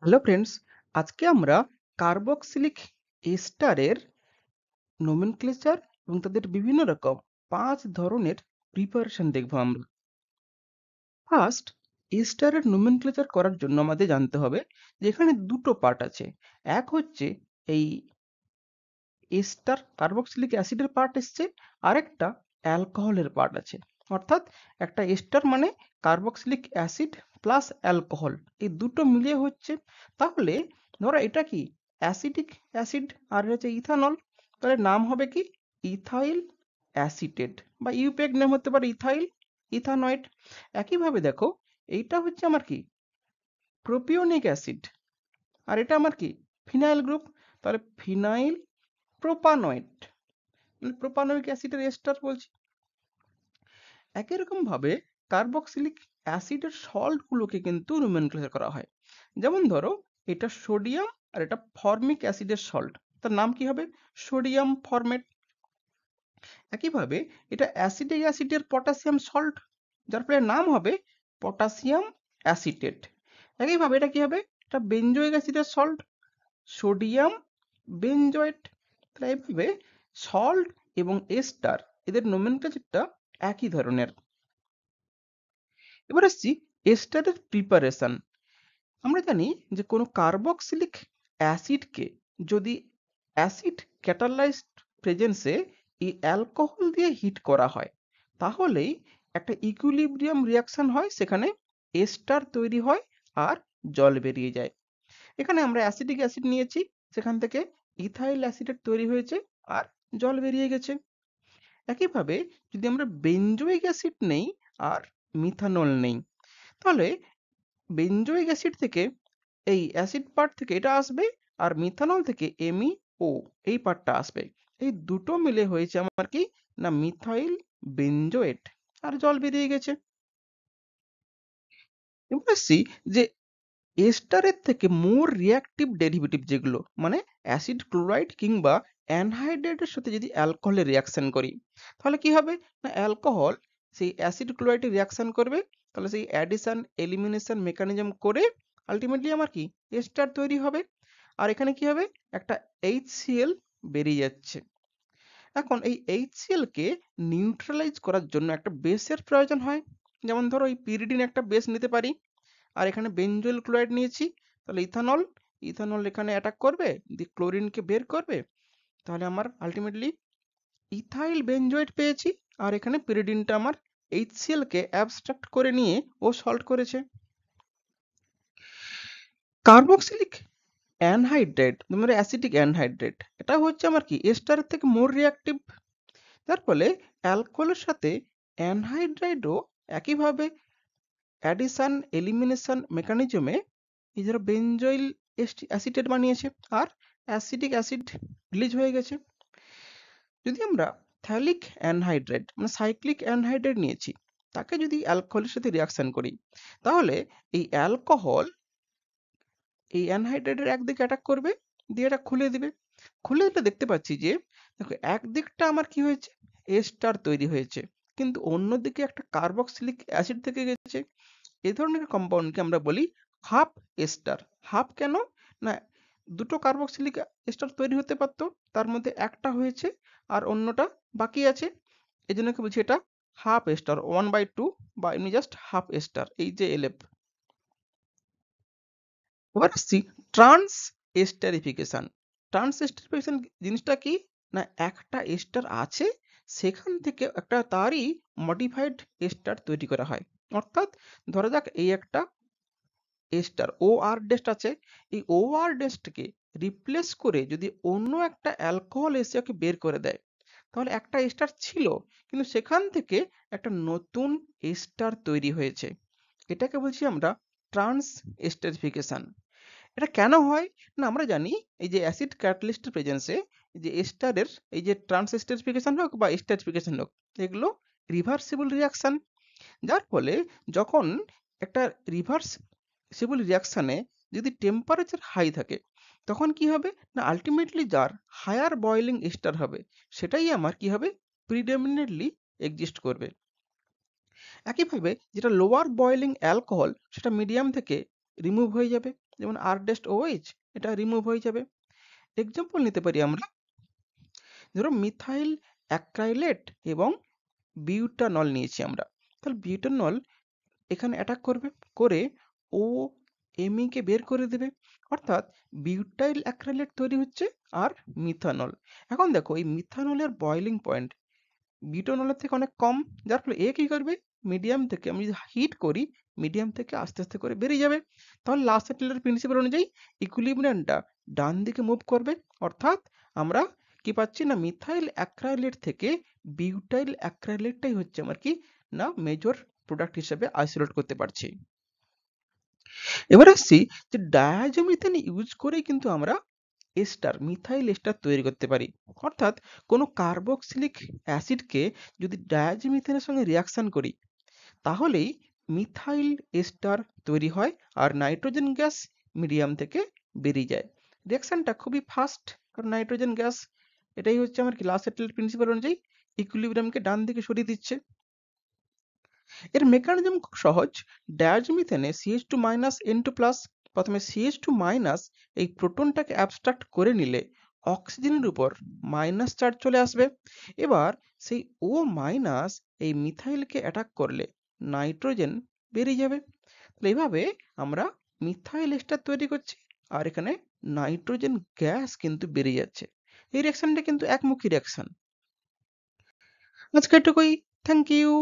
Hello friends, আজকে আমরা carboxylic এস্টারের nomenclature এবং তাদের বিভিন্ন রকম 5 ধরনের প্রিপারেশন দেখব আমরা। ফার্স্ট, এস্টারের নোমেনক্লেচার করার জন্য আমাদের জানতে হবে যে এখানে দুটো পার্ট আছে। এক হচ্ছে এই এস্টার কার্বক্সিলিক অ্যাসিডের পার্ট এসছে, আরেকটা অ্যালকোহলের পার্ট আছে। অর্থাৎ একটা এস্টার মানে কার্বক্সিলিক অ্যাসিড প্লাস অ্যালকোহল, এই দুটো মিলিয়ে হচ্ছে। তাহলে ধরো এটা কি অ্যাসিডিক অ্যাসিড আর এটা হচ্ছে ইথানল, তাহলে নাম হবে কি ইথাইল অ্যাসিটেট, বা ইউপ্যাক নেম হতে পারে ইথাইল ইথানয়েড। একইভাবে দেখো, এইটা হচ্ছে আমার কি প্রোপিওনিক অ্যাসিড, আর এটা আমার কি ফিনাইল গ্রুপ, তাহলে ফিনাইল প্রোপানয়েড, মানে প্রোপানয়িক অ্যাসিডের এস্টার বলছি। একই রকম ভাবে কার্বক্সিলিক অ্যাসিডের সল্ট গুলোকে কিন্তু নোমেনক্লেচার করা হয়। যেমন ধরো, এটা সোডিয়াম আর এটা ফর্মিক অ্যাসিডের সল্ট, তার নাম কি হবে সোডিয়াম ফরমেট। একইভাবে এটা অ্যাসিডিক অ্যাসিডের পটাশিয়াম সল্ট, যার ফলে নাম হবে পটাশিয়াম অ্যাসিটেট। একইভাবে এটা কি হবে, এটা বেনজোইক অ্যাসিডের সল্ট, সোডিয়াম বেনজয়েট। তাহলে এইভাবে সল্ট এবং এস্টার এদের নোমেনক্লেচারটা একই ধরনের। এবার আসছি এস্টারের প্রিপারেশন। আমরা জানি যে কোনো কার্বক্সিলিক অ্যাসিডকে যদি অ্যাসিড ক্যাটালাইজড প্রেজেন্সে এই অ্যালকোহল দিয়ে হিট করা হয়, তাহলেই একটা ইকুইলিব্রিয়াম রিয়াকশন হয়, সেখানে এস্টার তৈরি হয় আর জল বেরিয়ে যায়। এখানে আমরা অ্যাসিডিক অ্যাসিড নিয়েছি, সেখান থেকে ইথাইল অ্যাসিডেট তৈরি হয়েছে আর জল বেরিয়ে গেছে। একইভাবে যদি আমরা বেনজোইক অ্যাসিড নেই আর মিথানল নেই, তাহলে বেনজোইক অ্যাসিড থেকে এই অ্যাসিড পার্ট থেকে এটা আসবে, আর মিথানল থেকে MEO এই পার্টটা আসবে। এই দুটো মিলে হয়েছে আমার কি না মিথাইল বেনজোয়েট, আর জল বেরিয়ে গেছে। এবার আসছি যে এস্টারের থেকে মোর রিঅ্যাক্টিভ ডেরিভেটিভ যেগুলো, মানে অ্যাসিড ক্লোরাইড কিংবা অ্যানহাইড্রাইডের সাথে যদি অ্যালকোহলের রিয়াকশন করি, তাহলে কি হবে না অ্যালকোহল সেই অ্যাসিড ক্লোরাইডে রিয়াকশন করবে, তাহলে সেই অ্যাডিশন এলিমিনেশন মেকানিজম করে আলটিমেটলি আমার কি এস্টার তৈরি হবে। আর এখানে কি হবে, একটা HCl বেরিয়ে যাচ্ছে। এখন এই HCl কে নিউট্রালাইজ করার জন্য একটা বেসের প্রয়োজন হয়। যেমন ধরো এই পিরিডিন একটা বেস নিতে পারি, আর এখানে বেনজোইল ক্লোরাইড নিয়েছি, তাহলে ইথানল, ইথানল এখানে অ্যাটাক করবে, দিয়ে ক্লোরিনকে বের করবে, তাহলে আমার আলটিমেটলি ইথাইল বেনজোয়েট পেয়েছি। আর এখানে পিরিডিনটা আমার HCl কে অ্যাবস্ট্রাক্ট করে নিয়ে ও সল্ট করেছে। কার্বক্সিলিক অ্যানহাইড্রাইড মানে অ্যাসিটিক অ্যানহাইড্রাইড, এটা হচ্ছে আমার কি এস্টারের থেকে মোর রিঅ্যাক্টিভ, যার ফলে অ্যালকোহলের সাথে অ্যানহাইড্রাইডও একইভাবে অ্যাডিশন এলিমিনেশন মেকানিজমে এই ধরো বেনজোইল অ্যাসিটেট বানিয়েছে, আর অ্যাসিটিক অ্যাসিড রিলিজ হয়ে গেছে। যদি আমরা থ্যালিক অ্যানহাইড্রাইড মানে সাইক্লিক অ্যানহাইড্রাইড নিয়েছি, তাকে যদি অ্যালকোহলের সাথে রিয়াকশন করি, তাহলে এই অ্যালকোহল এই অ্যানহাইড্রাইডের একদিকে অ্যাটাক করবে, দিয়ে এটা খুলে দিবে। খুলে দিলে দেখতে পাচ্ছি যে দেখো একদিকটা আমার কি হয়েছে এস্টার তৈরি হয়েছে, কিন্তু অন্যদিকে একটা কার্বক্সিলিক অ্যাসিড থেকে গেছে। এই ধরনের কম্পাউন্ডকে আমরা বলি হাফ এস্টার। হাফ কেন না, দুটো কার্বক্সিলিক এস্টার তৈরি হতে পারতো, তার মধ্যে একটা হয়েছে আর অন্যটা বাকি আছে, এই জন্য কি বলছি এটা হাফ এস্টার 1/2, বা এমনি জাস্ট হাফ এস্টার, এই যে এলএফ। এবার আসছি ট্রান্স এস্টারিফিকেশন। ট্রান্স এস্টারিফিকেশন জিনিসটা কি না, একটা এস্টার আছে, সেখান থেকে একটা তারই মডিফাইড এস্টার তৈরি করা হয়। অর্থাৎ ধরা যাক এই একটা এস্টার OR ডেস্ট আছে, এই OR ডেস্টকে রিপ্লেস করে যদি অন্য একটা অ্যালকোহল এসে ওকে বের করে দেয়, তাহলে একটা এস্টার ছিল কিন্তু সেখান থেকে একটা নতুন এস্টার তৈরি হয়েছে। এটাকে বলছি আমরা ট্রান্স এস্টারিফিকেশন। এটা কেন হয় না, আমরা জানি এই যে অ্যাসিড ক্যাটালিস্টের প্রেজেন্সে যে এস্টারের এই যে ট্রান্স এস্টারিফিকেশন হোক বা এস্টারিফিকেশন হোক, এগুলো রিভার্সিবল রিয়াকশন, যার ফলে যখন একটা রিভার্সিবল রিয়াকশনে যদি টেম্পারেচার হাই থাকে, তখন কি হবে না আলটিমেটলি যার হায়ার বয়েলিং এস্টার হবে, সেটাই আমার কি হবে প্রিডমিনেন্টলি এক্সিস্ট করবে। একইভাবে যেটা লোয়ার বয়েলিং অ্যালকোহল, সেটা মিডিয়াম থেকে রিমুভ হয়ে যাবে, যেমন আর ডেস্ট ওএইচ এটা রিমুভ হয়ে যাবে। এক্সাম্পল নিতে পারি আমরা, ধরো মিথাইল অ্যাক্রাইলেট এবং বিউটানল নিয়েছি আমরা, তাহলে বিউটানল এখানে অ্যাটাক করবে, করে ও এমই কে বের করে দেবে, অর্থাৎ বিউটাইল অ্যাক্রাইলেট তৈরি হচ্ছে আর মিথানল। এখন দেখো এই মিথানলের বয়লিং পয়েন্ট বিউটানলের থেকে অনেক কম, যার ফলে এ কি করবে, মিডিয়াম থেকে আমি যদি হিট করি, মিডিয়াম থেকে আস্তে আস্তে করে বেরিয়ে যাবে। তাহলে লাস্ট সেটেলের প্রিন্সিপাল অনুযায়ী ইকুইলিব্রিয়ামটা ডান দিকে মুভ করবে, অর্থাৎ আমরা কি পাচ্ছি না, মিথাইল অ্যাক্রাইলেট থেকে বিউটাইল অ্যাক্রাইলেটটাই হচ্ছে আমার কি না মেজর প্রোডাক্ট হিসেবে আইসোলেট করতে পারছি। এবার আসছি যে ডায়াজোমিথেন ইউজ করেই কিন্তু আমরা এস্টার মিথাইল এস্টার তৈরি করতে পারি, অর্থাৎ কোনো কার্বক্সিলিক অ্যাসিডকে যদি ডায়াজোমিথেনের সঙ্গে রিয়াকশন করি তাহলেই মিথাইল এস্টার তৈরি হয় আর নাইট্রোজেন গ্যাস মিডিয়াম থেকে বেরিয়ে যায়। রিয়াকশনটা খুবই ফাস্ট, কারণ নাইট্রোজেন গ্যাস এটাই হচ্ছে আমার কি লাস্ট সেটেল প্রিন্সিপাল অনুযায়ী ইকুইলিব্রিয়ামকে ডান দিকে সরিয়ে দিচ্ছে। এর মেকানিজম খুব সহজ, ডায়াজোমিথেনে CH2 মাইনাস N2 প্লাস, প্রথমে CH2 মাইনাস এই প্রোটনটাকে অ্যাবস্ট্রাক্ট করে নিলে অক্সিজেনের উপর মাইনাস চার্জ চলে আসবে, এবার সেই ও মাইনাস এই মিথাইলকে অ্যাটাক করলে নাইট্রোজেন বেরিয়ে যাবে। তাহলে এইভাবে আমরা মিথাইল এস্টার তৈরি করছি আর এখানে নাইট্রোজেন গ্যাস কিন্তু বেরিয়ে যাচ্ছে। এই রিঅ্যাকশনটা কিন্তু একমুখী রিঅ্যাকশন। আজকে এটুকুই, থ্যাংক ইউ।